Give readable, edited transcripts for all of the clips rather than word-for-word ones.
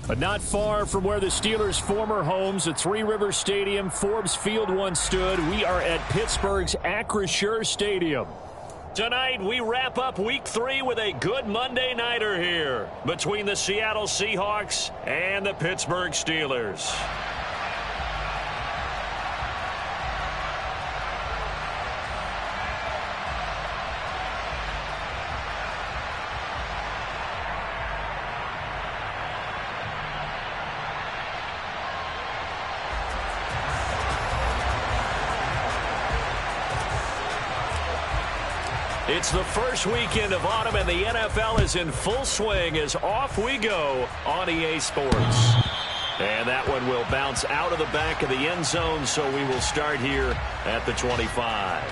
But not far from where the Steelers' former homes at Three Rivers Stadium, Forbes Field once stood, we are at Pittsburgh's Acrisure Stadium. Tonight, we wrap up Week 3 with a good Monday nighter here between the Seattle Seahawks and the Pittsburgh Steelers. It's the first weekend of autumn, and the NFL is in full swing as off we go on EA Sports. And that one will bounce out of the back of the end zone, so we will start here at the 25.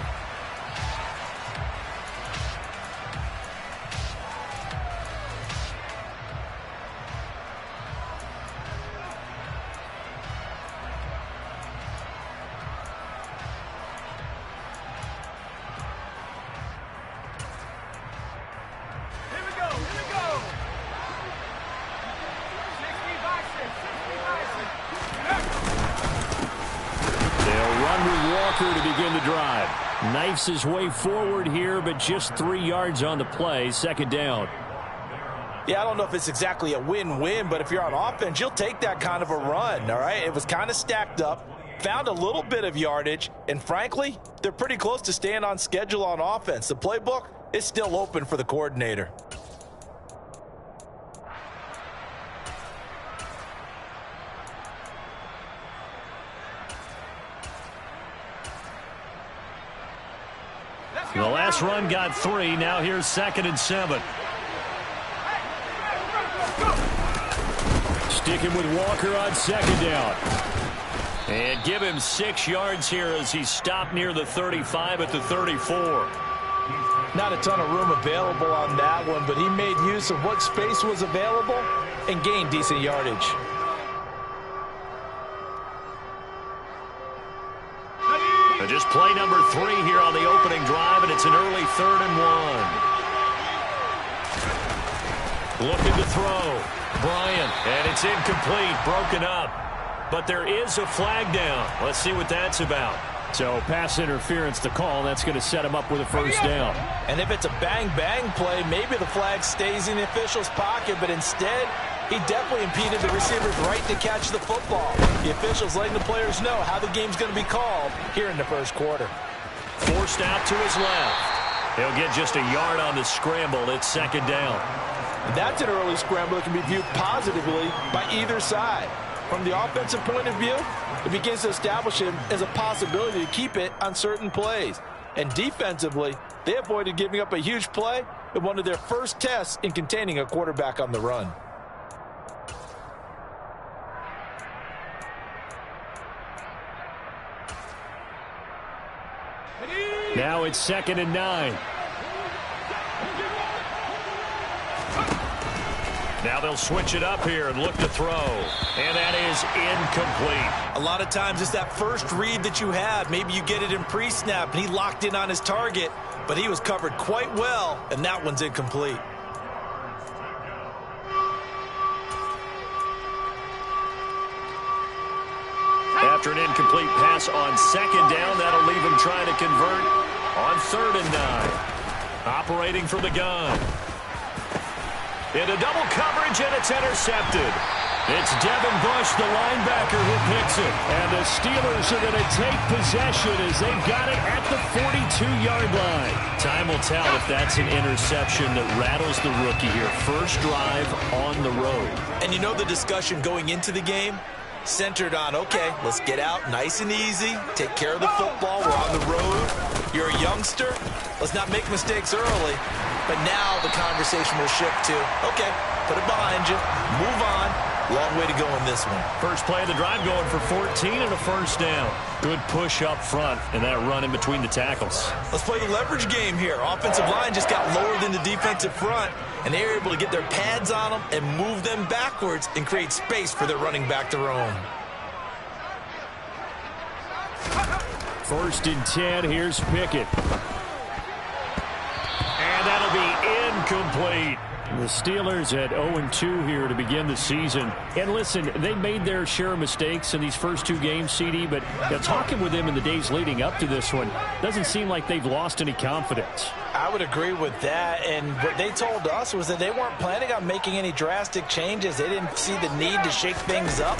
To begin the drive. Knifes his way forward here, but just 3 yards on the play. Second down. Yeah, I don't know if it's exactly a win-win, but if you're on offense, you'll take that kind of a run, all right? It was kind of stacked up, found a little bit of yardage, and frankly, they're pretty close to staying on schedule on offense. The playbook is still open for the coordinator. The last run got 3. Now here's 2nd and 7. Sticking with Walker on 2nd down. And give him 6 yards here as he stopped near the 35 at the 34. Not a ton of room available on that one, but he made use of what space was available and gained decent yardage. Just play number 3 here on the opening drive, and it's an early 3rd and 1. Looking to throw. Bryant, and it's incomplete, broken up. But there is a flag down. Let's see what that's about. So pass interference to call. That's going to set him up with a first down. And if it's a bang-bang play, maybe the flag stays in the official's pocket, but instead he definitely impeded the receiver's right to catch the football. The officials letting the players know how the game's going to be called here in the first quarter. Forced out to his left. He'll get just a yard on the scramble. It's 2nd down. That's an early scramble that can be viewed positively by either side. From the offensive point of view, it begins to establish him as a possibility to keep it on certain plays. And defensively, they avoided giving up a huge play in one of their first tests in containing a quarterback on the run. Now it's 2nd and 9. Now they'll switch it up here and look to throw. And that is incomplete. A lot of times it's that first read that you have. Maybe you get it in pre-snap, and he locked in on his target, but he was covered quite well, and that one's incomplete. After an incomplete pass on 2nd down, that'll leave him trying to convert on 3rd and 9. Operating from the gun. Into double coverage, and it's intercepted. It's Devin Bush, the linebacker, who picks it. And the Steelers are going to take possession as they've got it at the 42-yard line. Time will tell if that's an interception that rattles the rookie here. First drive on the road. And you know the discussion going into the game? Centered on, okay, let's get out nice and easy, take care of the football, we're on the road, you're a youngster, let's not make mistakes early. But now the conversation will shift to, okay, put it behind you, move on. Long way to go in this one. First play of the drive going for 14 and a first down. Good push up front and that run in between the tackles. Let's play the leverage game here. Offensive line just got lower than the defensive front, and they were able to get their pads on them and move them backwards and create space for their running back to roam. 1st and 10. Here's Pickett. And that'll be incomplete. incomplete. The Steelers at 0-2 here to begin the season. And listen, they made their share of mistakes in these first two games, CD, but talking with them in the days leading up to this one, doesn't seem like they've lost any confidence. I would agree with that, and what they told us was that they weren't planning on making any drastic changes. They didn't see the need to shake things up.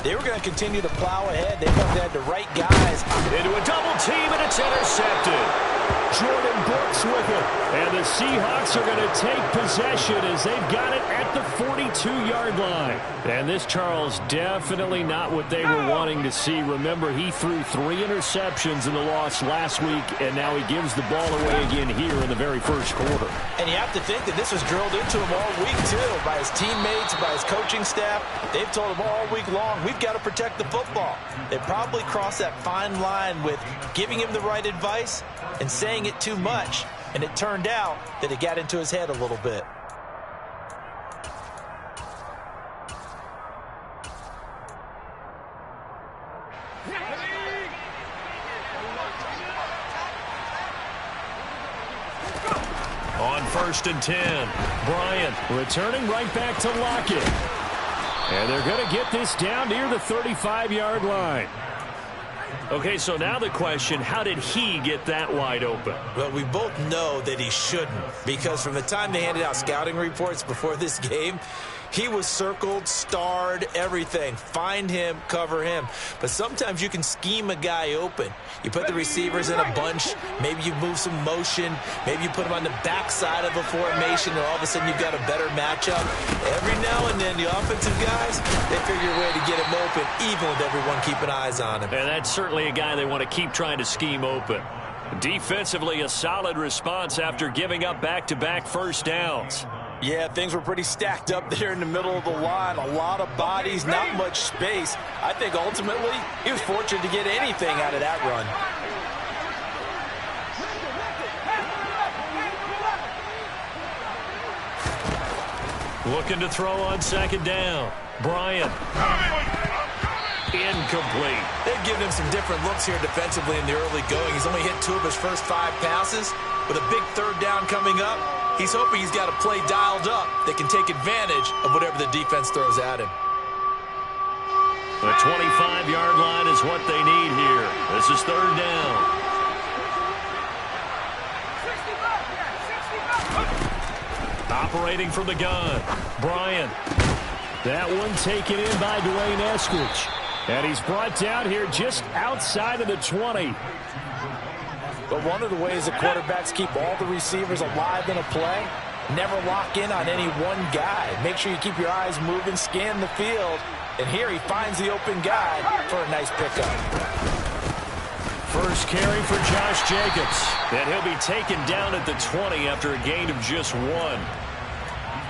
They were going to continue to plow ahead. They felt they had the right guys. Into a double team, and it's intercepted. Jordan Brooks with it. And the Seahawks are going to take possession as they've got it at the 42-yard line. And this, Charles, definitely not what they were wanting to see. Remember, he threw 3 interceptions in the loss last week, and now he gives the ball away again here in the very first quarter. And you have to think that this was drilled into him all week, too, by his teammates, by his coaching staff. They've told him all week long, we've got to protect the football. They probably crossed that fine line with giving him the right advice and saying it too much, and it turned out that it got into his head a little bit. On 1st and 10, Bryant returning right back to Lockett. And they're going to get this down near the 35-yard line. Okay, so now the question, how did he get that wide open? Well, we both know that he shouldn't, because from the time they handed out scouting reports before this game, he was circled, starred, everything. Find him, cover him. But sometimes you can scheme a guy open. You put the receivers in a bunch. Maybe you move some motion. Maybe you put them on the backside of a formation, and all of a sudden you've got a better matchup. Every now and then, the offensive guys, they figure a way to get him open, even with everyone keeping eyes on him. And that's certainly a guy they want to keep trying to scheme open. Defensively, a solid response after giving up back-to-back first downs. Yeah, things were pretty stacked up there in the middle of the line. A lot of bodies, not much space. I think ultimately he was fortunate to get anything out of that run. Looking to throw on 2nd down. Bryant. Incomplete. They've given him some different looks here defensively in the early going. He's only hit 2 of his first 5 passes. With a big 3rd down coming up, he's hoping he's got a play dialed up that can take advantage of whatever the defense throws at him. The 25-yard line is what they need here. This is 3rd down. Operating from the gun, Bryant. That one taken in by Dwayne Eskridge. And he's brought down here just outside of the 20. But one of the ways that quarterbacks keep all the receivers alive in a play, never lock in on any one guy. Make sure you keep your eyes moving, scan the field. And here he finds the open guy for a nice pickup. First carry for Josh Jacobs. And he'll be taken down at the 20 after a gain of just 1.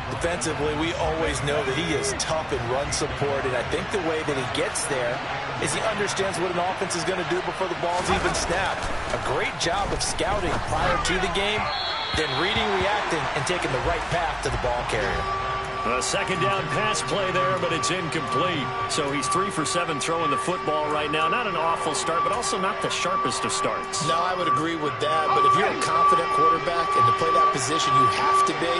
Defensively, we always know that he is tough in run support, and I think the way that he gets there is he understands what an offense is going to do before the ball's even snapped. A great job of scouting prior to the game, then reading, reacting, and taking the right path to the ball carrier. A 2nd down pass play there, but it's incomplete. So he's 3 for 7 throwing the football right now. Not an awful start, but also not the sharpest of starts. No, I would agree with that, but if you're a confident quarterback and to play that position, you have to be.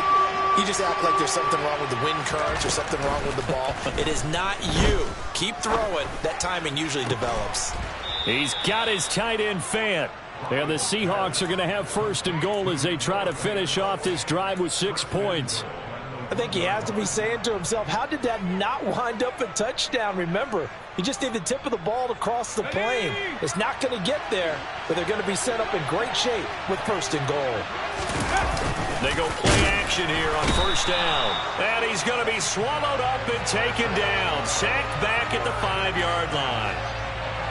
You just act like there's something wrong with the wind currents or something wrong with the ball. It is not you. Keep throwing. That timing usually develops. He's got his tight end fan. And the Seahawks are going to have 1st and goal as they try to finish off this drive with 6 points. I think he has to be saying to himself, how did that not wind up a touchdown? Remember, you just need the tip of the ball to cross the plane. It's not going to get there, but they're going to be set up in great shape with 1st and goal. They go play action here on 1st down. And he's going to be swallowed up and taken down. Sacked back at the 5-yard line.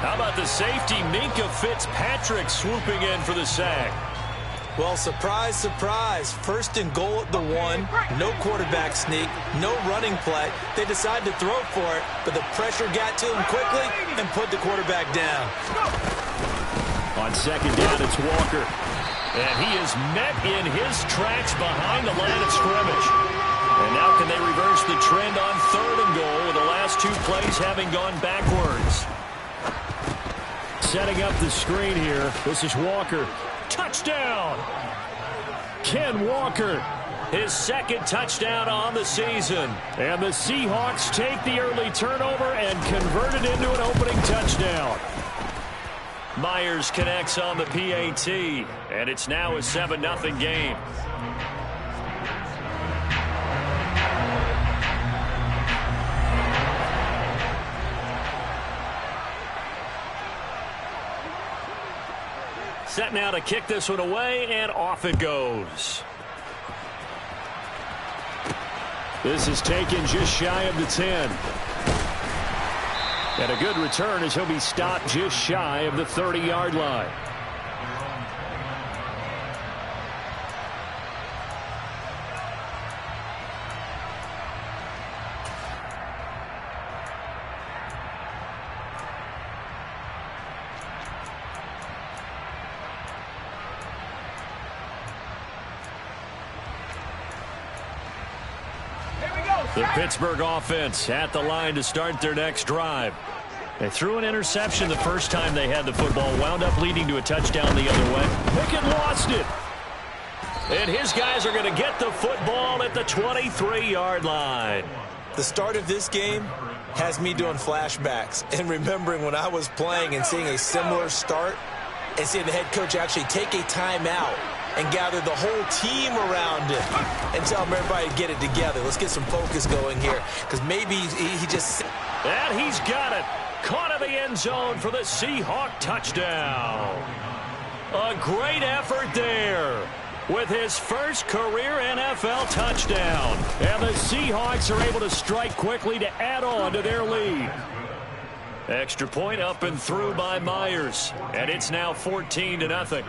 How about the safety, Minka Fitzpatrick, swooping in for the sack? Well, surprise, surprise. 1st and goal at the 1. No quarterback sneak. No running play. They decided to throw for it, but the pressure got to him quickly and put the quarterback down. On 2nd down, it's Walker. And he is met in his tracks behind the line of scrimmage. And now can they reverse the trend on 3rd and goal with the last 2 plays having gone backwards? Setting up the screen here. This is Walker. Touchdown! Ken Walker His second touchdown on the season. And the Seahawks take the early turnover and convert it into an opening touchdown. Myers connects on the PAT, and it's now a 7-0 game. Set now to kick this one away, and off it goes. This is taken just shy of the 10. And a good return as he'll be stopped just shy of the 30-yard line. The Pittsburgh offense at the line to start their next drive. They threw an interception the first time they had the football, wound up leading to a touchdown the other way. Pickett lost it. And his guys are going to get the football at the 23-yard line. The start of this game has me doing flashbacks and remembering when I was playing and seeing a similar start and seeing the head coach actually take a timeout and gather the whole team around him and tell him everybody to get it together. Let's get some focus going here because maybe he just... And he's got it. Caught in the end zone for the Seahawk touchdown. A great effort there with his first career NFL touchdown. And the Seahawks are able to strike quickly to add on to their lead. Extra point up and through by Myers. And it's now 14-0.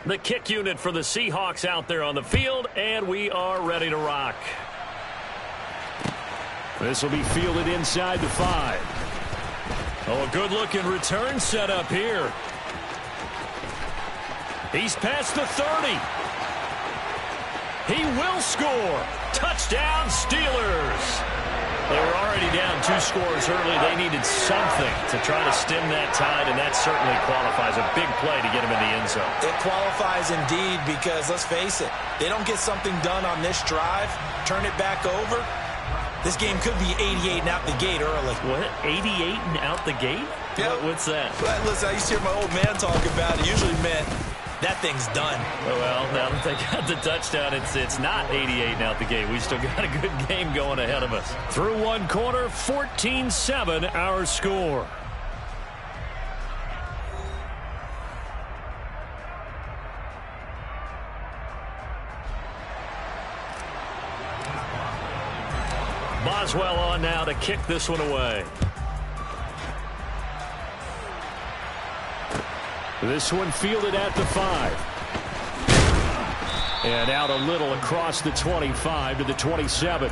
The kick unit for the Seahawks out there on the field, and we are ready to rock. This will be fielded inside the 5. Oh, a good-looking return set up here. He's past the 30. He will score. Touchdown, Steelers. They were already down 2 scores early. They needed something to try to stem that tide, and that certainly qualifies. A big play to get him in the end zone. It qualifies indeed because, let's face it, they don't get something done on this drive, turn it back over. This game could be 88 and out the gate early. What? 88 and out the gate? Yep. What's that? Listen, I used to hear my old man talk about it. Usually meant that thing's done. Oh, well, now that they got the touchdown, it's not 88 and out the gate. We still got a good game going ahead of us. Through one quarter, 14-7 our score. Boswell on now to kick this one away. This one fielded at the 5. And out a little across the 25 to the 27.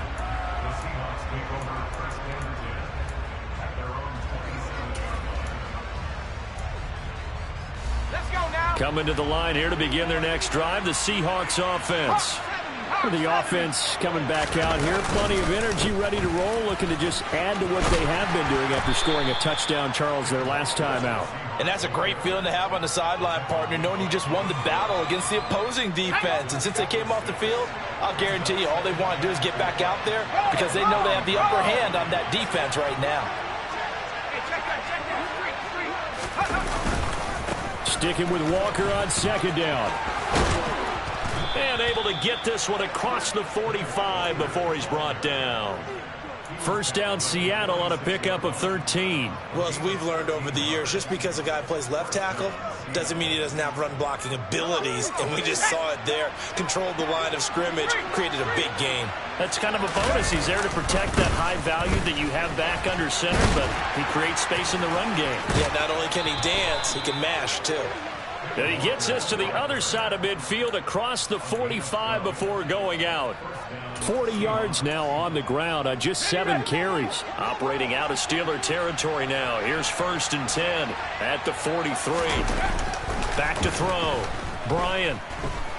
Coming to the line here to begin their next drive, the Seahawks offense. The offense coming back out here. Plenty of energy, ready to roll, looking to just add to what they have been doing after scoring a touchdown, Charles, their last time out. And that's a great feeling to have on the sideline, partner, knowing you just won the battle against the opposing defense. And since they came off the field, I'll guarantee you all they want to do is get back out there because they know they have the upper hand on that defense right now. Sticking with Walker on second down. And able to get this one across the 45 before he's brought down. First down, Seattle on a pickup of 13. Well, as we've learned over the years, just because a guy plays left tackle doesn't mean he doesn't have run-blocking abilities, and we just saw it there. Controlled the line of scrimmage, created a big gain. That's kind of a bonus. He's there to protect that high value that you have back under center, but he creates space in the run game. Yeah, not only can he dance, he can mash, too. And he gets us to the other side of midfield across the 45 before going out. 40 yards now on the ground on just 7 carries. Operating out of Steeler territory now. Here's 1st and 10 at the 43. Back to throw. Bryant.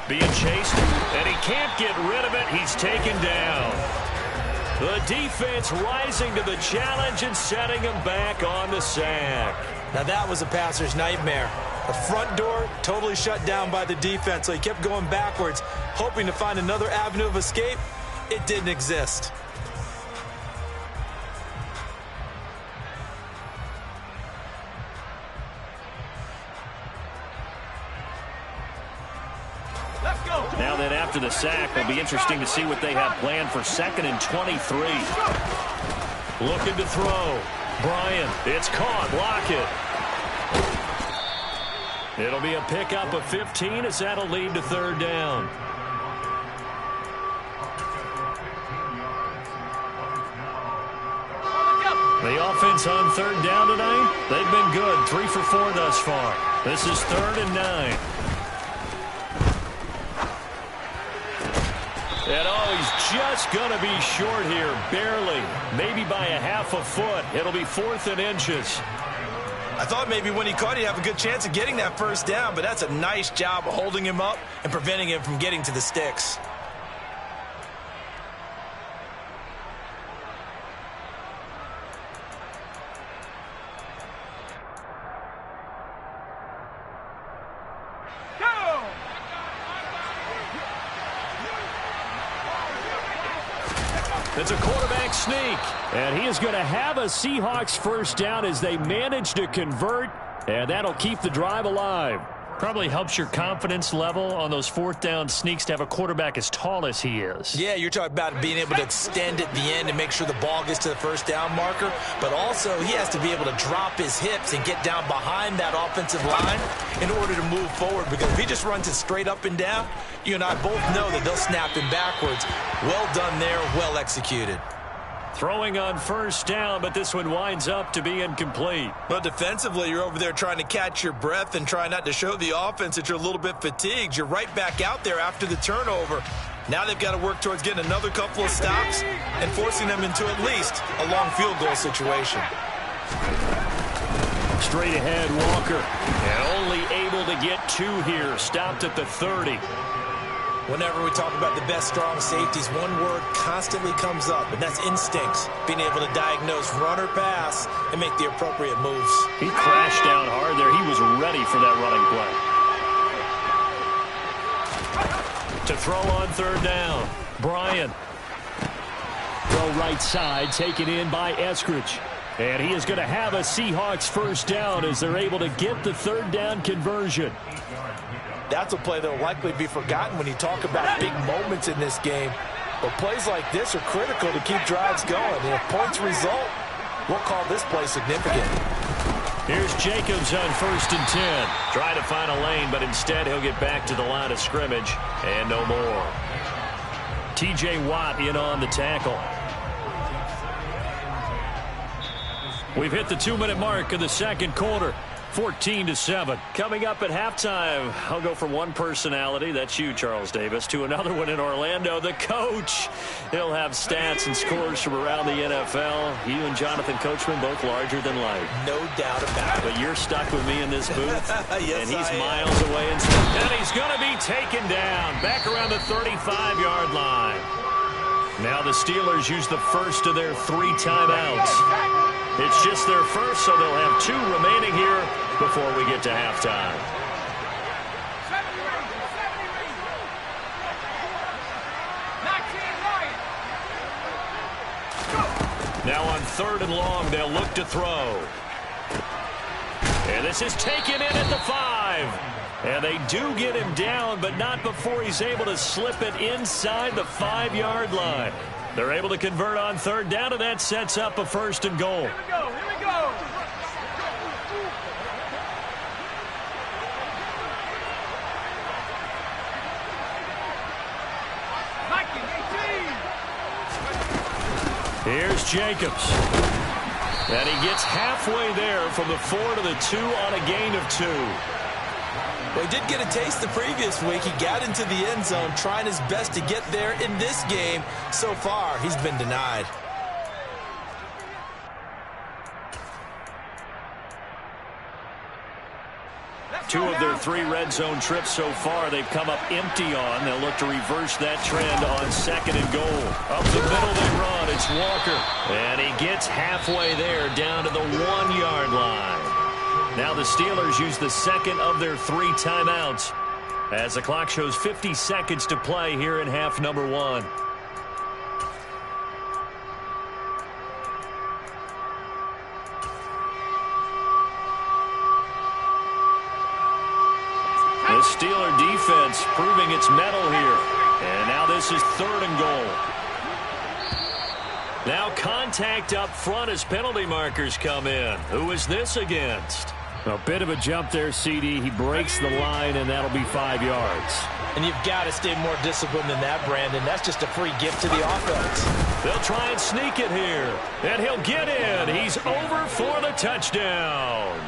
being chased, and he can't get rid of it. He's taken down. The defense rising to the challenge and setting him back on the sack. Now that was a passer's nightmare. The front door totally shut down by the defense, so he kept going backwards, hoping to find another avenue of escape. It didn't exist. Now then, after the sack, it'll be interesting to see what they have planned for 2nd and 23. Looking to throw. Bryant, it's caught. Lockett. It'll be a pickup of 15 as that'll lead to 3rd down. The offense on 3rd down tonight, they've been good. 3 for 4 thus far. This is 3rd and 9. And he's just going to be short here, barely, maybe by a half a foot. It'll be 4th and inches. I thought maybe when he caught, he'd have a good chance of getting that 1st down, but that's a nice job of holding him up and preventing him from getting to the sticks. It's a quarterback sneak. And he is going to have a Seahawks 1st down as they manage to convert. And that'll keep the drive alive. Probably helps your confidence level on those 4th down sneaks to have a quarterback as tall as he is. Yeah, you're talking about being able to extend at the end and make sure the ball gets to the 1st down marker. But also, he has to be able to drop his hips and get down behind that offensive line in order to move forward. Because if he just runs it straight up and down, you and I both know that they'll snap him backwards. Well done there, well executed. Throwing on 1st down, but this one winds up to be incomplete. But defensively, you're over there trying to catch your breath and try not to show the offense that you're a little bit fatigued. You're right back out there after the turnover. Now they've got to work towards getting another couple of stops and forcing them into at least a long field goal situation. Straight ahead, Walker. And only able to get 2 here. Stopped at the 30. Whenever we talk about the best strong safeties, one word constantly comes up, and that's instincts. Being able to diagnose run or pass and make the appropriate moves. He crashed down hard there. He was ready for that running play. To throw on 3rd down, Bryant. Throw right side, taken in by Eskridge. And he is going to have a Seahawks 1st down as they're able to get the 3rd down conversion. That's a play that will likely be forgotten when you talk about big moments in this game. But plays like this are critical to keep drives going. And if points result, we'll call this play significant. Here's Jacobs on 1st and 10. Try to find a lane, but instead he'll get back to the line of scrimmage. And no more. T.J. Watt in on the tackle. We've hit the 2-minute mark of the 2nd quarter. 14-7. Coming up at halftime, I'll go from one personality, that's you, Charles Davis, to another one in Orlando, the coach. He'll have stats and scores from around the NFL. You and Jonathan Coachman, both larger than life. No doubt about it. But you're stuck with me in this booth, yes, and he's miles away. And he's going to be taken down back around the 35-yard line. Now the Steelers use the first of their 3 timeouts. It's just their first, so they'll have 2 remaining here before we get to halftime. Now on 3rd and long, they'll look to throw. And this is taken in at the 5. And they do get him down, but not before he's able to slip it inside the 5-yard line. They're able to convert on 3rd down, and that sets up a 1st and goal. Here we go, here we go. Here's Jacobs. And he gets halfway there from the 4 to the 2 on a gain of 2. Well, he did get a taste the previous week. He got into the end zone trying his best to get there in this game. So far, he's been denied. Let's 2 of their 3 red zone trips so far they've come up empty on. They'll look to reverse that trend on 2nd and goal. Up the middle they run. It's Walker. And he gets halfway there down to the 1-yard line. Now the Steelers use the 2nd of their 3 timeouts as the clock shows 50 seconds to play here in half number 1. The Steeler defense proving its mettle here. And now this is 3rd and goal. Now contact up front as penalty markers come in. Who is this against? A bit of a jump there, CD. He breaks the line, and that'll be 5 yards. And you've got to stay more disciplined than that, Brandon. That's just a free gift to the offense. They'll try and sneak it here. And he'll get in. He's over for the touchdown.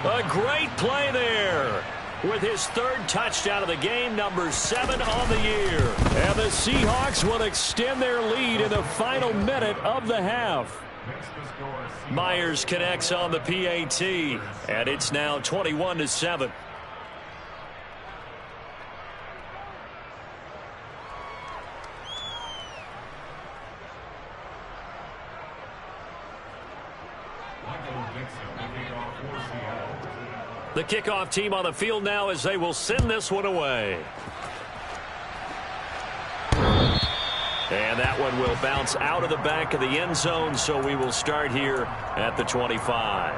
A great play there. With his 3rd touchdown of the game, number 7 on the year. And the Seahawks will extend their lead in the final minute of the half. Myers connects on the PAT, and it's now 21-7. The kickoff team on the field now as they will send this one away. And that one will bounce out of the back of the end zone, so we will start here at the 25.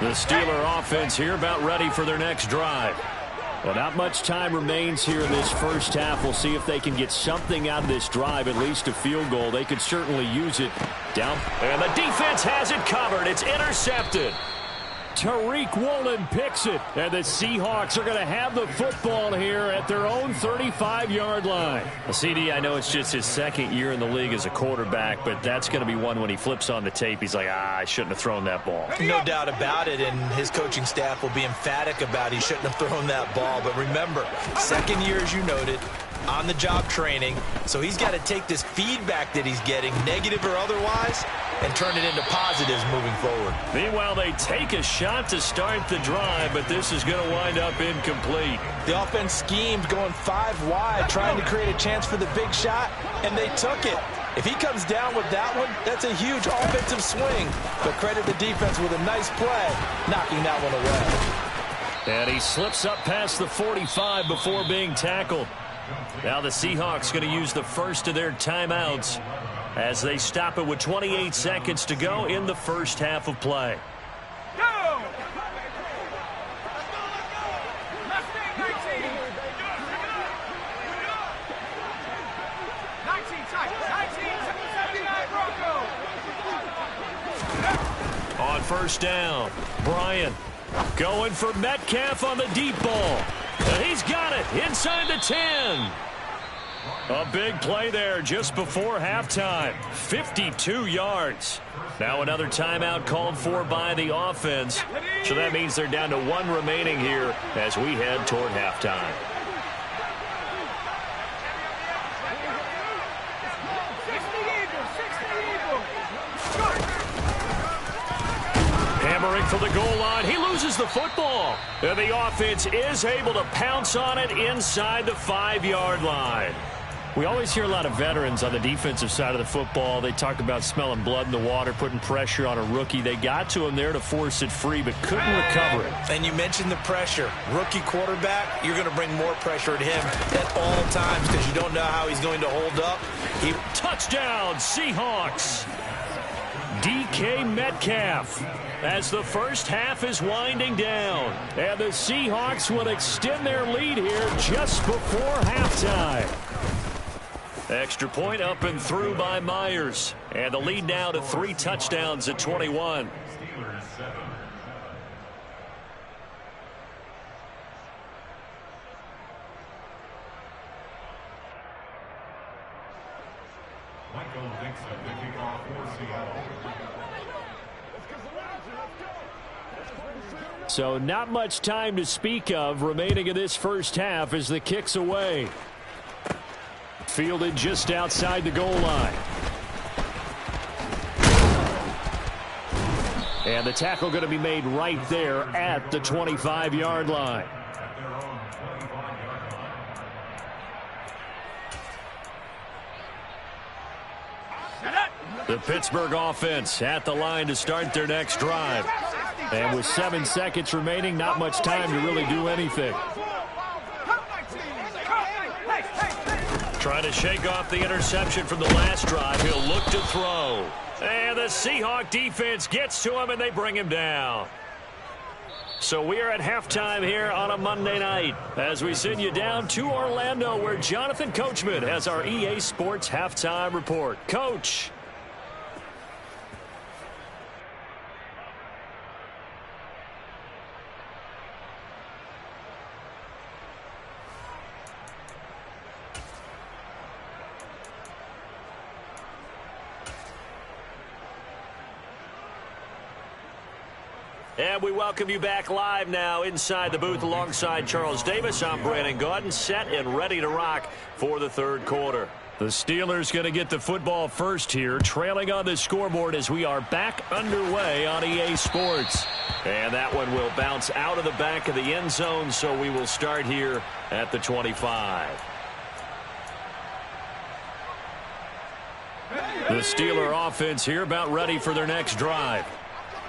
The Steeler offense here about ready for their next drive. Well, not much time remains here in this first half. We'll see if they can get something out of this drive, at least a field goal. They could certainly use it. Down. And the defense has it covered. It's intercepted. Tariq Woolen picks it. And the Seahawks are going to have the football here at their own 35-yard line. Well, CD, I know it's just his 2nd year in the league as a quarterback, but that's going to be one when he flips on the tape. He's like, I shouldn't have thrown that ball. No doubt about it, and his coaching staff will be emphatic about he shouldn't have thrown that ball. But remember, 2nd year, as you noted, on-the-job training. So he's got to take this feedback that he's getting, negative or otherwise, and turn it into positives moving forward. Meanwhile, they take a shot to start the drive, but this is going to wind up incomplete. The offense schemed going 5 wide, trying to create a chance for the big shot, and they took it. If he comes down with that one, that's a huge offensive swing. But credit the defense with a nice play, knocking that one away. And he slips up past the 45 before being tackled. Now the Seahawks going to use the first of their timeouts as they stop it with 28 seconds to go in the first half of play. Go! On first down, Bryant going for Metcalf on the deep ball. And he's got it inside the 10. A big play there just before halftime. 52 yards. Now another timeout called for by the offense. So that means they're down to 1 remaining here as we head toward halftime. Hammering for the goal line. He loses the football. And the offense is able to pounce on it inside the 5-yard line. We always hear a lot of veterans on the defensive side of the football. They talk about smelling blood in the water, putting pressure on a rookie. They got to him there to force it free, but couldn't recover it. And you mentioned the pressure. Rookie quarterback, you're going to bring more pressure at him at all times because you don't know how he's going to hold up. Touchdown, Seahawks. DK Metcalf as the first half is winding down. And the Seahawks will extend their lead here just before halftime. Extra point up and through by Myers. And the lead now to 3 touchdowns at 21. So not much time to speak of remaining in this first half as the kick's away. fielded just outside the goal line. And the tackle going to be made right there at the 25-yard line. The Pittsburgh offense at the line to start their next drive. And with 7 seconds remaining, not much time to really do anything. Trying to shake off the interception from the last drive. He'll look to throw. And the Seahawks defense gets to him, and they bring him down. So we are at halftime here on a Monday night as we send you down to Orlando, where Jonathan Coachman has our EA Sports halftime report. Coach. And we welcome you back live now inside the booth alongside Charles Davis. I'm Brandon Gaudin, set and ready to rock for the third quarter. The Steelers going to get the football first here, trailing on the scoreboard as we are back underway on EA Sports. And that one will bounce out of the back of the end zone, so we will start here at the 25. The Steeler offense here about ready for their next drive.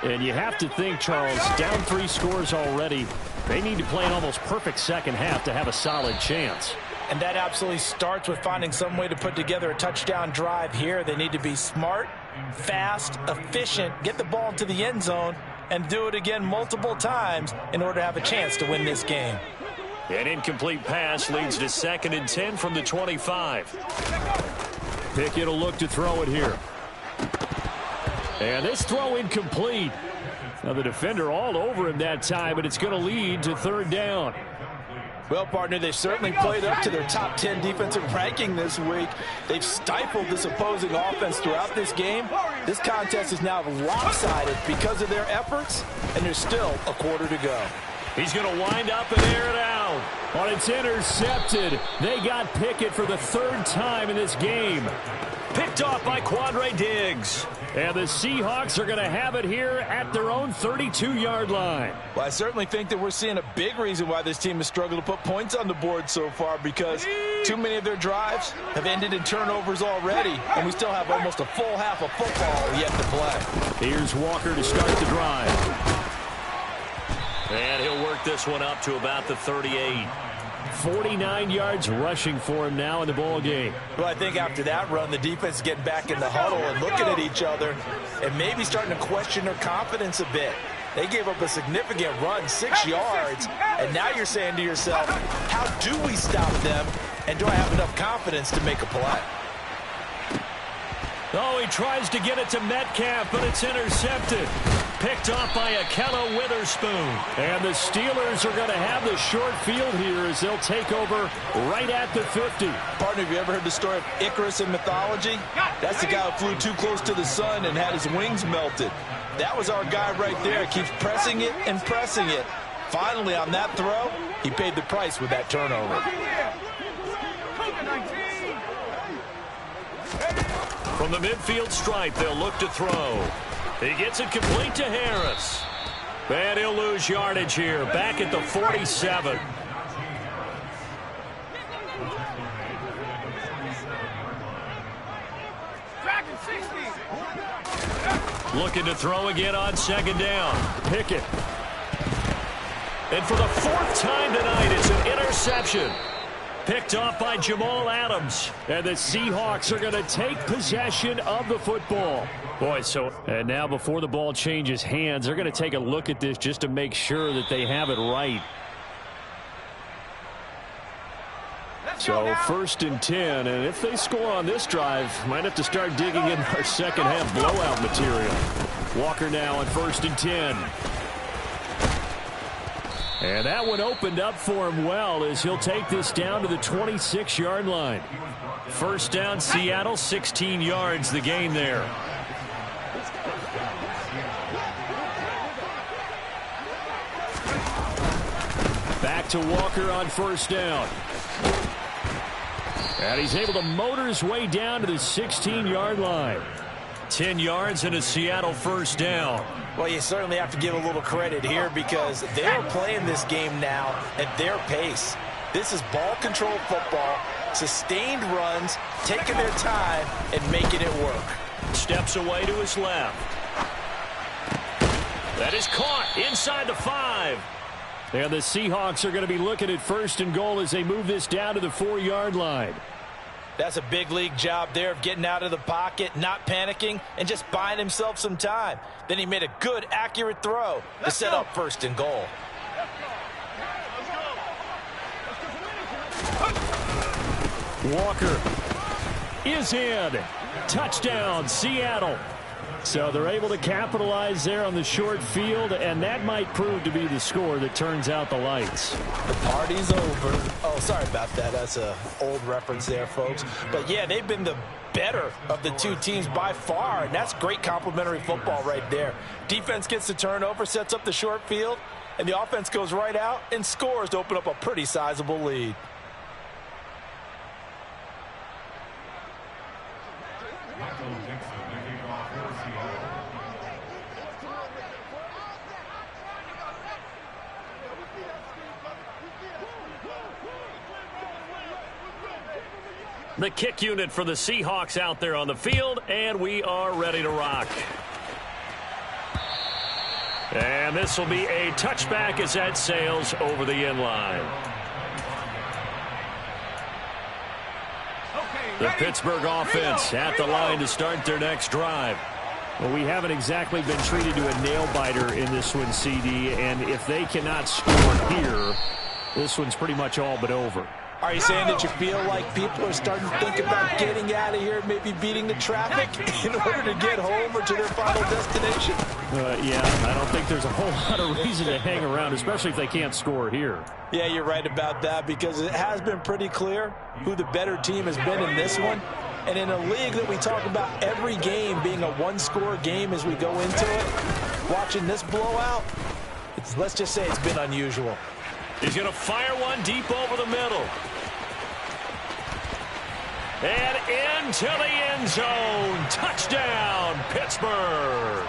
And you have to think, Charles, down 3 scores already. They need to play an almost perfect second half to have a solid chance. And that absolutely starts with finding some way to put together a touchdown drive here. They need to be smart, fast, efficient, get the ball into the end zone, and do it again multiple times in order to have a chance to win this game. An incomplete pass leads to 2nd and 10 from the 25. Pickett will look to throw it here. And this throw incomplete. Now the defender all over him that time, but it's going to lead to 3rd down. Well, partner, they've certainly played up to their top 10 defensive ranking this week. They've stifled this opposing offense throughout this game. This contest is now lopsided because of their efforts, and there's still a quarter to go. He's going to wind up and air it out. But it's intercepted. They got Pickett for the 3rd time in this game. Picked off by Quandre Diggs. And the Seahawks are going to have it here at their own 32-yard line. Well, I certainly think that we're seeing a big reason why this team has struggled to put points on the board so far, because too many of their drives have ended in turnovers already, and we still have almost a full half of football yet to play. Here's Walker to start the drive. And he'll work this one up to about the 38. 49 yards rushing for him now in the ball game. Well, I think after that run, the defense is getting back in the huddle and looking at each other and maybe starting to question their confidence a bit. They gave up a significant run, 6 yards, and now you're saying to yourself, how do we stop them, and do I have enough confidence to make a play? Oh, he tries to get it to Metcalf, but it's intercepted. Picked off by Akello Witherspoon. And the Steelers are going to have the short field here as they'll take over right at the 50. Partner, have you ever heard the story of Icarus in mythology? That's the guy who flew too close to the sun and had his wings melted. That was our guy right there. Keeps pressing it and pressing it. Finally, on that throw, he paid the price with that turnover. From the midfield stripe, they'll look to throw. He gets it complete to Harris. And he'll lose yardage here, back at the 47. Looking to throw again on 2nd down. Pickett. And for the 4th time tonight, it's an interception. Picked off by Jamal Adams. And the Seahawks are going to take possession of the football. Boy, and now before the ball changes hands, they're going to take a look at this just to make sure that they have it right. So 1st and 10, and if they score on this drive, might have to start digging in our second half blowout material. Walker now on 1st and 10. And that one opened up for him well as he'll take this down to the 26-yard line. 1st down, Seattle, 16 yards the gain there. Back to Walker on 1st down. And he's able to motor his way down to the 16-yard line. 10 yards and a Seattle first down. Well, you certainly have to give a little credit here because they're playing this game now at their pace. This is ball control football, sustained runs, taking their time and making it work. Steps away to his left. That is caught inside the 5. And the Seahawks are going to be looking at first and goal as they move this down to the 4-yard line. That's a big league job there of getting out of the pocket, not panicking, and just buying himself some time. Then he made a good, accurate throw to set up first and goal. Walker is in. Touchdown, Seattle. So they're able to capitalize there on the short field, and that might prove to be the score that turns out the lights. The party's over. Oh, sorry about that. That's an old reference there, folks. But, yeah, they've been the better of the two teams by far, and that's great complimentary football right there. Defense gets the turnover, sets up the short field, and the offense goes right out and scores to open up a pretty sizable lead. The kick unit for the Seahawks out there on the field, and we are ready to rock. And this will be a touchback as that sails over the end line. The Pittsburgh offense at the line to start their next drive. Well, we haven't exactly been treated to a nail-biter in this one, CD, and if they cannot score here, this one's pretty much all but over. Are you saying that you feel like people are starting to think about getting out of here, maybe beating the traffic in order to get home or to their final destination? Yeah, I don't think there's a whole lot of reason to hang around, especially if they can't score here. Yeah, you're right about that because it has been pretty clear who the better team has been in this one. And in a league that we talk about every game being a one-score game as we go into it, watching this blowout, let's just say it's been unusual. He's going to fire one deep over the middle. And into the end zone. Touchdown, Pittsburgh.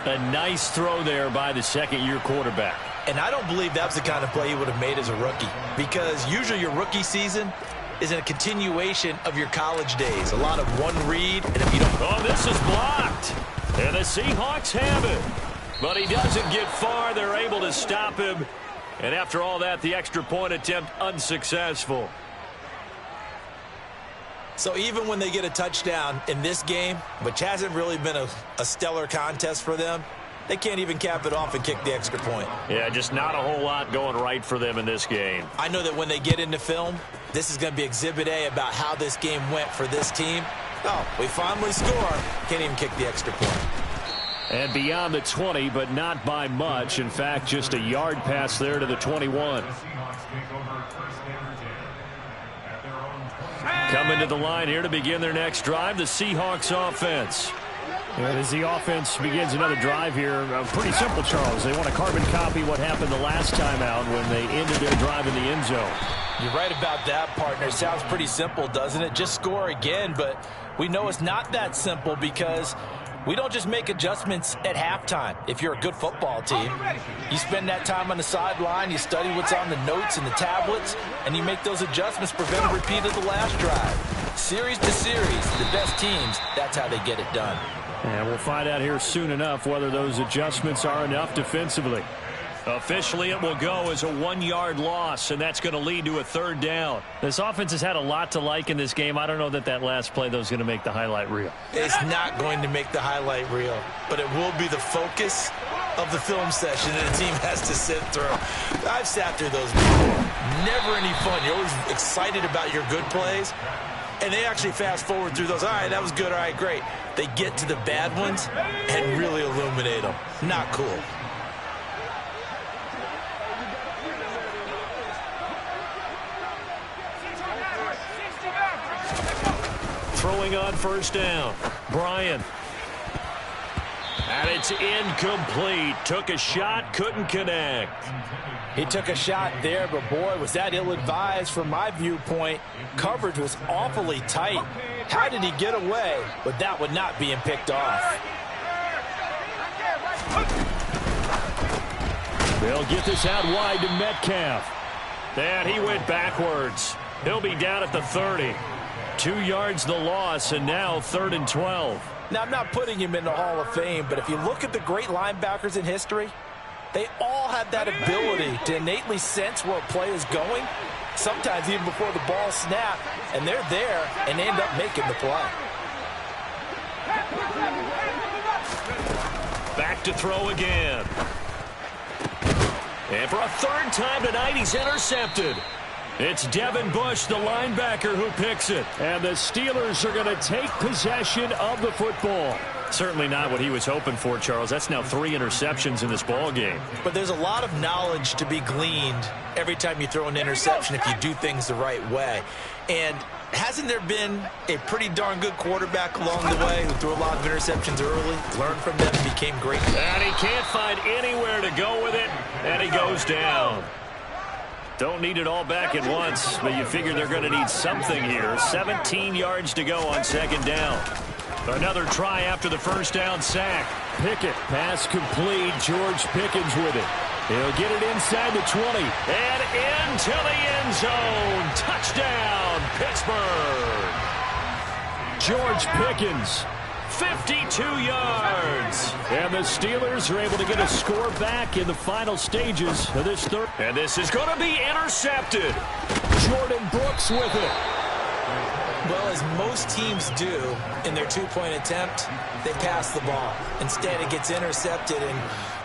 A nice throw there by the second-year quarterback. And I don't believe that's the kind of play he would have made as a rookie because usually your rookie season is a continuation of your college days. A lot of one read, and if you don't... Oh, this is blocked. And the Seahawks have it. But he doesn't get far. They're able to stop him. And after all that, the extra point attempt unsuccessful. So even when they get a touchdown in this game, which hasn't really been a stellar contest for them, they can't even cap it off and kick the extra point. Yeah, just not a whole lot going right for them in this game. I know that when they get into film, this is going to be Exhibit A about how this game went for this team. Oh, we finally score. Can't even kick the extra point. And beyond the 20, but not by much. In fact, just a yard pass there to the 21. Coming to the line here to begin their next drive, the Seahawks offense. And as the offense begins another drive here, pretty simple, Charles. They want to carbon copy what happened the last time out when they ended their drive in the end zone. You're right about that, partner. Sounds pretty simple, doesn't it? Just score again, but we know it's not that simple because we don't just make adjustments at halftime. If you're a good football team, you spend that time on the sideline, you study what's on the notes and the tablets, and you make those adjustments, prevent a repeat of the last drive. Series to series, the best teams, that's how they get it done. And we'll find out here soon enough whether those adjustments are enough defensively. Officially, it will go as a 1-yard loss, and that's going to lead to a third down. This offense has had a lot to like in this game. I don't know that last play, though, is going to make the highlight reel. It's not going to make the highlight reel, but it will be the focus of the film session that a team has to sit through. I've sat through those before. Never any fun. You're always excited about your good plays, and they actually fast forward through those. All right, that was good. All right, great. They get to the bad ones and really illuminate them. Not cool. Throwing on first down. Bryant. And it's incomplete. Took a shot, couldn't connect. He took a shot there, but boy, was that ill-advised from my viewpoint. Coverage was awfully tight. How did he get away with that one not being picked off? They'll get this out wide to Metcalf. And he went backwards. He'll be down at the 30. 2 yards the loss, and now 3rd and 12. Now, I'm not putting him in the Hall of Fame, but if you look at the great linebackers in history, they all have that ability to innately sense where a play is going, sometimes even before the ball snaps, and they're there and end up making the play. Back to throw again. And for a 3rd time tonight, he's intercepted. It's Devin Bush, the linebacker, who picks it. And the Steelers are going to take possession of the football. Certainly not what he was hoping for, Charles. That's now 3 interceptions in this ball game. But there's a lot of knowledge to be gleaned every time you throw an interception if you do things the right way. And hasn't there been a pretty darn good quarterback along the way who threw a lot of interceptions early, learned from them, and became great? And he can't find anywhere to go with it, and he goes down. Don't need it all back at once, but you figure they're going to need something here. 17 yards to go on 2nd down. Another try after the 1st down sack. Pickett, pass complete. George Pickens with it. He'll get it inside the 20. And into the end zone. Touchdown, Pittsburgh. George Pickens. 52 yards. And the Steelers are able to get a score back in the final stages of this 3rd. And this is going to be intercepted. Jordan Brooks with it. Well, as most teams do in their 2-point attempt, they pass the ball. Instead, it gets intercepted. And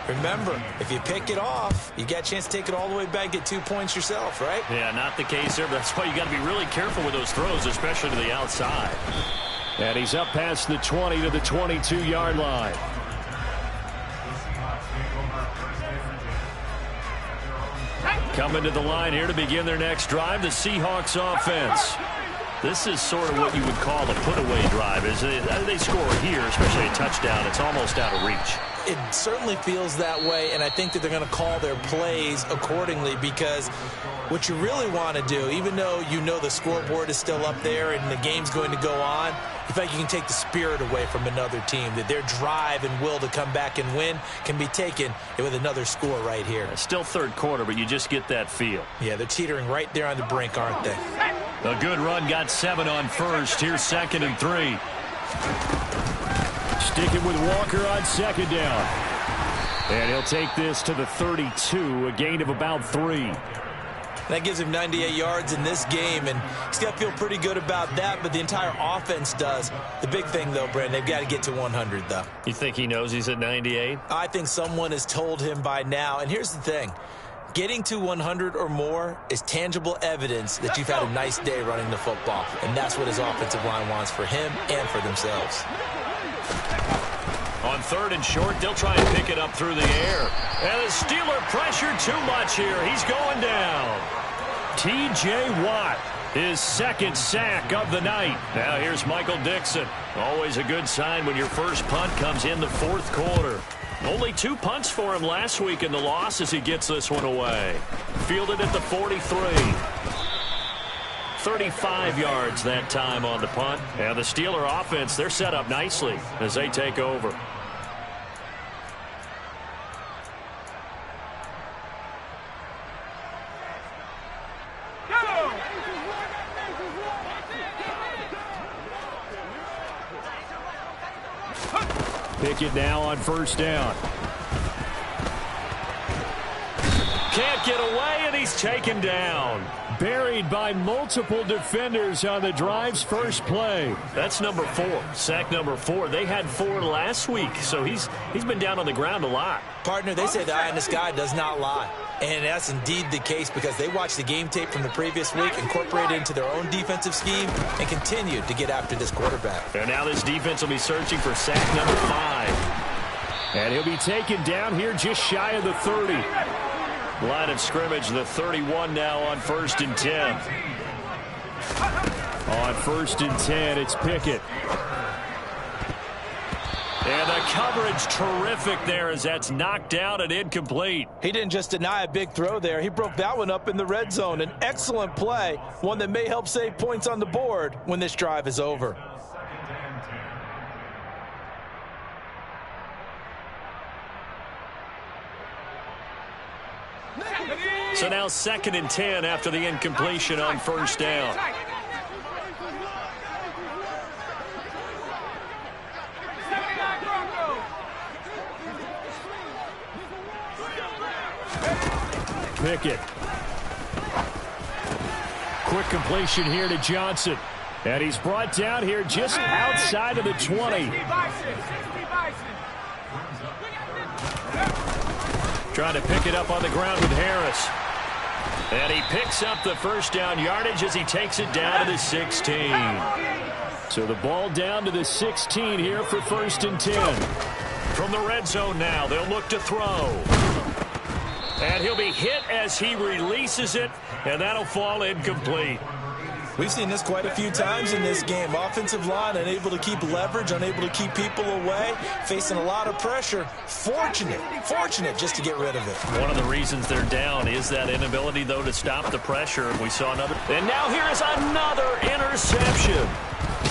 remember, if you pick it off, you got a chance to take it all the way back, get 2 points yourself, right? Yeah, not the case there. But that's why you got to be really careful with those throws, especially to the outside. And he's up past the 20 to the 22-yard line. Coming to the line here to begin their next drive, the Seahawks offense. This is sort of what you would call a put-away drive. They score here, especially a touchdown. It's almost out of reach. It certainly feels that way, and I think that they're going to call their plays accordingly because what you really want to do, even though you know the scoreboard is still up there and the game's going to go on, you feel like you can take the spirit away from another team, that their drive and will to come back and win can be taken with another score right here. Still 3rd quarter, but you just get that feel. Yeah, they're teetering right there on the brink, aren't they? A good run got 7 on 1st. Here's 2nd and 3. Sticking with Walker on 2nd down. And he'll take this to the 32, a gain of about 3. That gives him 98 yards in this game, and he's got to feel pretty good about that, but the entire offense does. The big thing, though, Brandon, they've got to get to 100, though. You think he knows he's at 98? I think someone has told him by now, and here's the thing. Getting to 100 or more is tangible evidence that you've had a nice day running the football, and that's what his offensive line wants for him and for themselves. On 3rd and short, they'll try and pick it up through the air. And the Steeler pressure too much here. He's going down. T.J. Watt, his 2nd sack of the night. Now here's Michael Dixon. Always a good sign when your first punt comes in the 4th quarter. Only 2 punts for him last week in the loss as he gets this one away. Fielded at the 43. 35 yards that time on the punt. And the Steeler offense, they're set up nicely as they take over. Pickett now on 1st down. Can't get away, and he's taken down. Buried by multiple defenders on the drive's first play. That's number 4, sack number 4. They had 4 last week, so he's been down on the ground a lot. Partner, they say the eye in the sky does not lie. And that's indeed the case because they watched the game tape from the previous week, incorporated it into their own defensive scheme, and continued to get after this quarterback. And now this defense will be searching for sack number 5. And he'll be taken down here just shy of the 30. Line of scrimmage, the 31 now on 1st and 10. On 1st and 10, it's Pickett. And the coverage terrific there as that's knocked down and incomplete. He didn't just deny a big throw there. He broke that one up in the red zone. An excellent play, one that may help save points on the board when this drive is over. So now 2nd and 10 after the incompletion on first down. Pickett. Quick completion here to Johnson. And he's brought down here just outside of the 20. Trying to pick it up on the ground with Harris. And he picks up the first down yardage as he takes it down to the 16. So the ball down to the 16 here for 1st and 10. From the red zone now, they'll look to throw. And he'll be hit as he releases it, and that'll fall incomplete. We've seen this quite a few times in this game. Offensive line unable to keep leverage, unable to keep people away, facing a lot of pressure. Fortunate just to get rid of it. One of the reasons they're down is that inability, though, to stop the pressure. We saw another. And now here is another interception.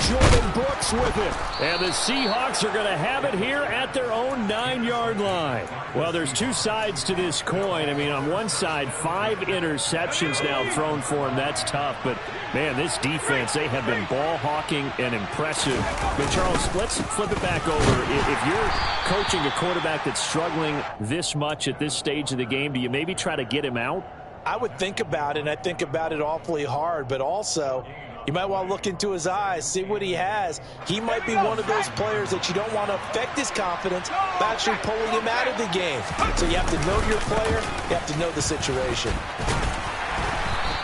Jordan Brooks with it. And the Seahawks are going to have it here at their own 9-yard line. Well, there's two sides to this coin. I mean, on one side, 5 interceptions now thrown for him. That's tough. But, man, this defense, they have been ball hawking and impressive. But, Charles, let's flip it back over. If you're coaching a quarterback that's struggling this much at this stage of the game, do you maybe try to get him out? I would think about it, and I think about it awfully hard. But also, you might want to look into his eyes, see what he has. He might be one of those players that you don't want to affect his confidence by actually pulling him out of the game. So you have to know your player. You have to know the situation.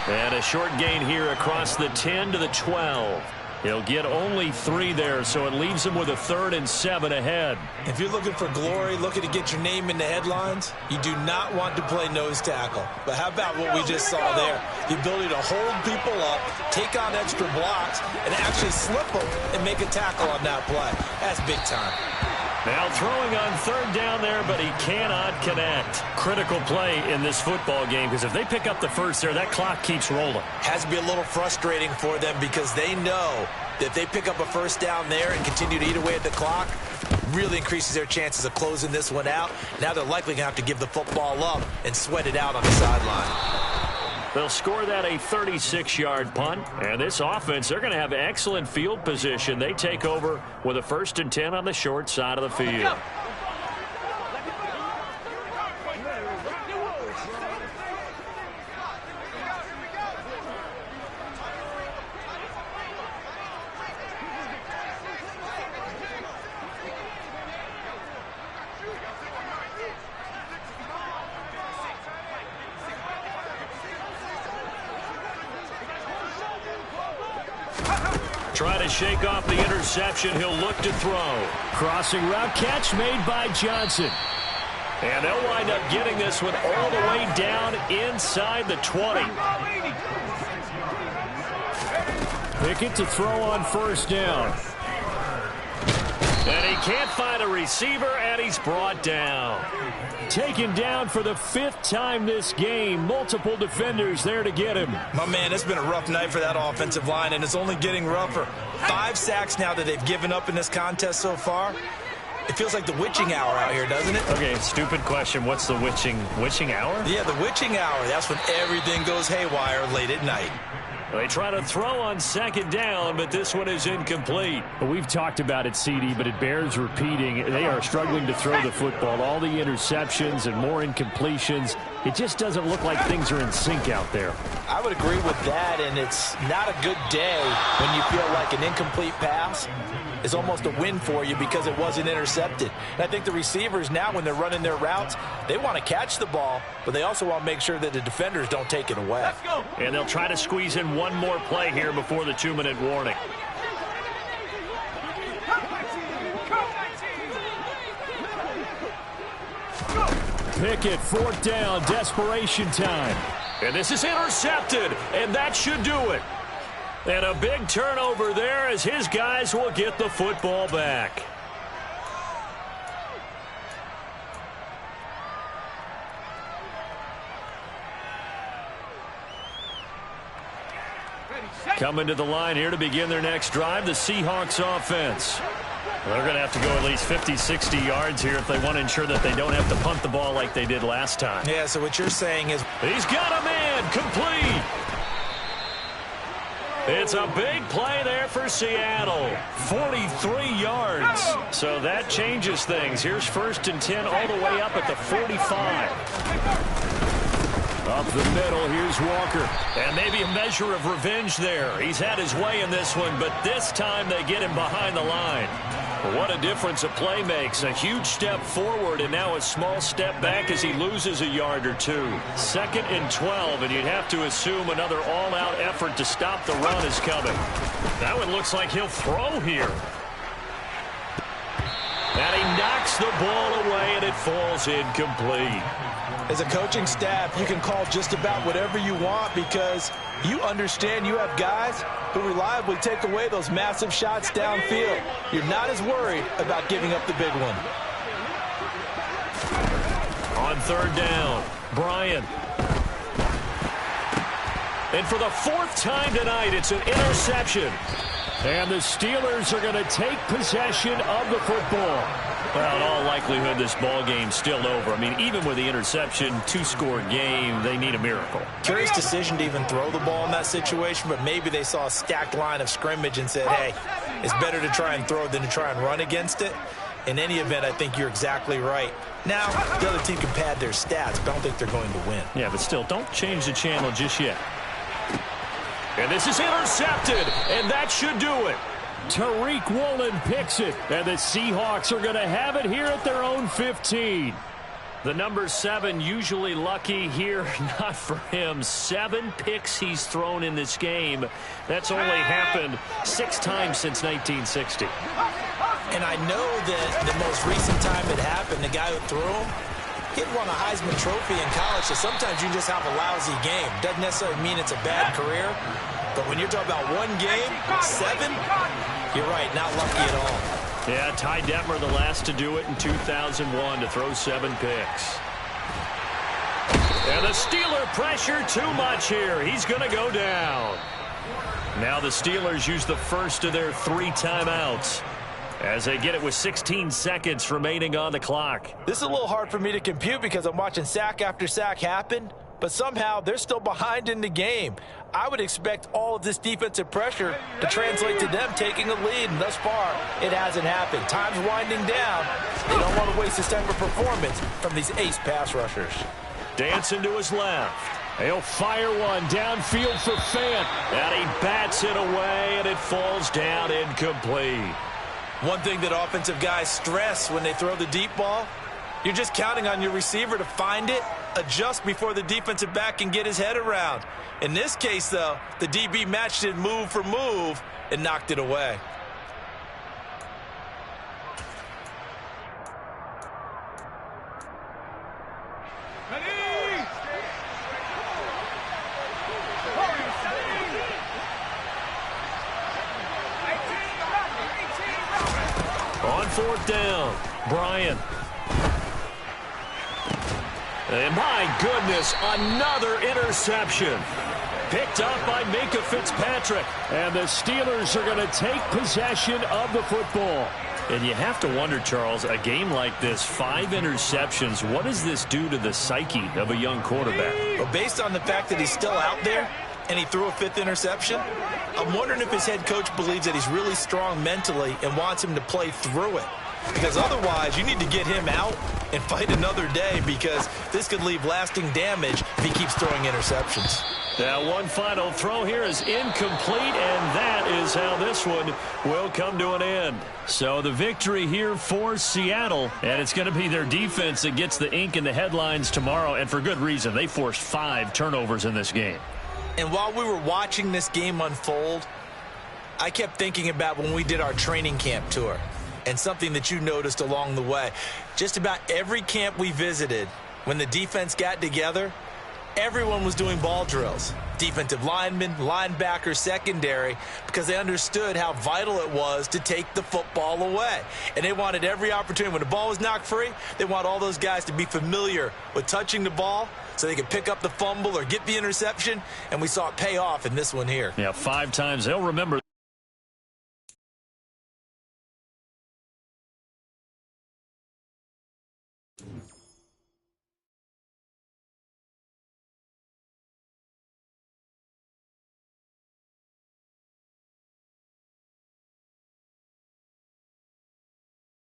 And a short gain here across the 10 to the 12. He'll get only 3 there, so it leaves him with a 3rd and 7 ahead. If you're looking for glory, looking to get your name in the headlines, you do not want to play nose tackle. But how about what we just saw there? The ability to hold people up, take on extra blocks, and actually slip them and make a tackle on that play. That's big time. Now throwing on 3rd down there, but he cannot connect. Critical play in this football game, because if they pick up the first there, that clock keeps rolling. Has to be a little frustrating for them because they know that if they pick up a first down there and continue to eat away at the clock, really increases their chances of closing this one out. Now they're likely going to have to give the football up and sweat it out on the sideline. They'll score that a 36-yard punt. And this offense, they're going to have excellent field position. They take over with a 1st and 10 on the short side of the field. Try to shake off the interception. He'll look to throw. Crossing route catch made by Johnson. And they'll wind up getting this one all the way down inside the 20. Pickett to throw on 1st down. And he can't find a receiver, and he's brought down. Taken down for the 5th time this game. Multiple defenders there to get him. My man, it's been a rough night for that offensive line, and it's only getting rougher. 5 sacks now that they've given up in this contest so far. It feels like the witching hour out here, doesn't it? Okay, stupid question. What's the witching hour? Yeah, the witching hour. That's when everything goes haywire late at night. They try to throw on 2nd down, but this one is incomplete. We've talked about it, CD, but it bears repeating. They are struggling to throw the football. All the interceptions and more incompletions. It just doesn't look like things are in sync out there. I would agree with that, and it's not a good day when you feel like an incomplete pass is almost a win for you because it wasn't intercepted. And I think the receivers now, when they're running their routes, they want to catch the ball, but they also want to make sure that the defenders don't take it away. Let's go. And they'll try to squeeze in one more play here before the 2-minute warning. Pickett, 4th down, desperation time. And this is intercepted, and that should do it. And a big turnover there as his guys will get the football back. Coming to the line here to begin their next drive, the Seahawks offense. They're going to have to go at least 50, 60 yards here if they want to ensure that they don't have to punt the ball like they did last time. Yeah, so what you're saying is... He's got a man, complete. It's a big play there for Seattle. 43 yards. So that changes things. Here's 1st and 10 all the way up at the 45. Up the middle, here's Walker. And maybe a measure of revenge there. He's had his way in this one, but this time they get him behind the line. What a difference a play makes. A huge step forward and now a small step back as he loses a yard or two. 2nd and 12, and you'd have to assume another all-out effort to stop the run is coming. That one looks like he'll throw here. And he knocks the ball away, and it falls incomplete. As a coaching staff, you can call just about whatever you want because you understand you have guys who reliably take away those massive shots downfield. You're not as worried about giving up the big one. On 3rd down, Bryant. And for the 4th time tonight, it's an interception. And the Steelers are going to take possession of the football. Well, in all likelihood, this ball game's still over. I mean, even with the interception, 2-score game, they need a miracle. Curious decision to even throw the ball in that situation, but maybe they saw a stacked line of scrimmage and said, hey, it's better to try and throw than to try and run against it. In any event, I think you're exactly right. Now, the other team can pad their stats, but I don't think they're going to win. Yeah, but still, don't change the channel just yet. And this is intercepted, and that should do it. Tariq Woolen picks it, and the Seahawks are going to have it here at their own 15. The number 7 usually lucky here, not for him. 7 picks he's thrown in this game. That's only happened 6 times since 1960. And I know that the most recent time it happened, the guy who threw him, he won a Heisman Trophy in college, so sometimes you just have a lousy game. Doesn't necessarily mean it's a bad career, but when you're talking about one game, 7, you're right, not lucky at all. Yeah, Ty Detmer, the last to do it in 2001, to throw 7 picks. And the Steeler pressure too much here. He's going to go down. Now the Steelers use the first of their 3 timeouts as they get it with 16 seconds remaining on the clock. This is a little hard for me to compute because I'm watching sack after sack happen, but somehow they're still behind in the game. I would expect all of this defensive pressure to translate to them taking a lead, and thus far, it hasn't happened. Time's winding down. They don't want to waste this type of performance from these ace pass rushers. Dancing to his left. He'll fire one downfield for Fant. And he bats it away, and it falls down incomplete. One thing that offensive guys stress when they throw the deep ball, you're just counting on your receiver to find it, adjust before the defensive back can get his head around. In this case, though, the DB matched it move for move and knocked it away. On 4th down, Bryant. And my goodness, another interception. Picked up by Minka Fitzpatrick. And the Steelers are going to take possession of the football. And you have to wonder, Charles, a game like this, 5 interceptions, what does this do to the psyche of a young quarterback? Well, based on the fact that he's still out there and he threw a 5th interception, I'm wondering if his head coach believes that he's really strong mentally and wants him to play through it. Because otherwise, you need to get him out and fight another day because this could leave lasting damage if he keeps throwing interceptions. Now, one final throw here is incomplete, and that is how this one will come to an end. So the victory here for Seattle, and it's going to be their defense that gets the ink in the headlines tomorrow, and for good reason. They forced 5 turnovers in this game. And while we were watching this game unfold, I kept thinking about when we did our training camp tour and something that you noticed along the way. Just about every camp we visited, when the defense got together, everyone was doing ball drills. Defensive linemen, linebackers, secondary, because they understood how vital it was to take the football away. And they wanted every opportunity. When the ball was knocked free, they want all those guys to be familiar with touching the ball so they could pick up the fumble or get the interception, and we saw it pay off in this one here. Yeah, 5 times. They'll remember